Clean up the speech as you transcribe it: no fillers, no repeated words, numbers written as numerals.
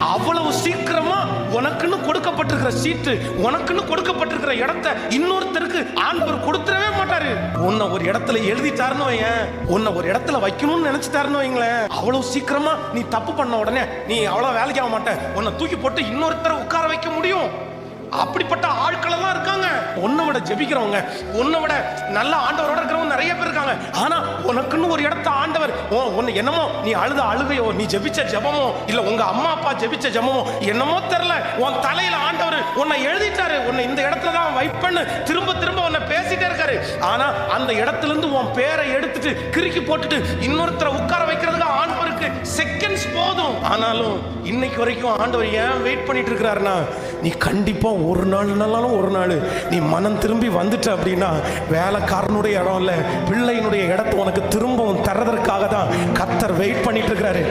அவ்வளவு சீக்கிரமா உனக்குன்னு கொடுக்கப்பட்டிருக்கிற சீட்டு, உனக்குன்னு கொடுக்கப்பட்டிருக்கிற இடத்தை இன்னொருத்தருக்கு ஆண்டவர் கொடுத்துடவே மாட்டாரு. உன்னை ஒரு இடத்துல எழுதிட்டாருன்னு வையேன், உன்னை ஒரு இடத்துல வைக்கணும்னு நினைச்சிட்டாருன்னு வைங்களேன், அவ்வளவு சீக்கிரமா நீ தப்பு பண்ண உடனே நீ அவ்வளவு வேலைக்கு ஆக மாட்ட, உன்னை தூக்கி போட்டு இன்னொருத்தரை உட்கார வைக்க முடியும். அப்படிப்பட்ட ஆட்கள் எல்லாம் இருக்காங்க. உன்னை விட ஜெபிக்கிறவங்க, உன்னை விட நல்ல ஆண்டவரோட இருக்கிறவங்க நிறைய பேர் இருக்காங்க. ஆனா உனக்குன்னு ஒரு இடத்த ஆண்டவர், உன்னை என்னமோ நீ அழுத அழுகையோ, நீ ஜெபிச்ச ஜெபமோ, இல்ல உங்க அம்மா அப்பா ஜெபிச்ச ஜெபமோ என்னமோ தெரியல, உன் தலையில ஆண்டவர் உன்னை எழுதிட்டாரு. உன்னை இந்த இடத்துல தான் வைப்பேன்னு திரும்ப திரும்ப உன்னை பேசிட்டே இருக்காரு. ஆனா அந்த இடத்துல இருந்து உன் பேரை எடுத்துட்டு கிறுக்கி போட்டுட்டு இன்னொருத்தரை உட்கார வைக்கிறதுக்கு ஆண்டவருக்கு செகண்ட்ஸ் போதும். ஆனாலும் இன்னைக்கு வரைக்கும் ஆண்டவர் ஏன் வெயிட் பண்ணிட்டு இருக்கிறாருன்னா, நீ கண்டிப்பா ஒரு நாள்னாலும் ஒரு நாள் நீ மனம் திரும்பி வந்துட்ட அப்படின்னா, வேலைக்காரனுடைய இடம் இல்ல, பிள்ளையினுடைய இடத்தை உனக்கு திரும்பவும் தரதற்காக தான் கர்த்தர் வெயிட் பண்ணிட்டு இருக்கிறாரு.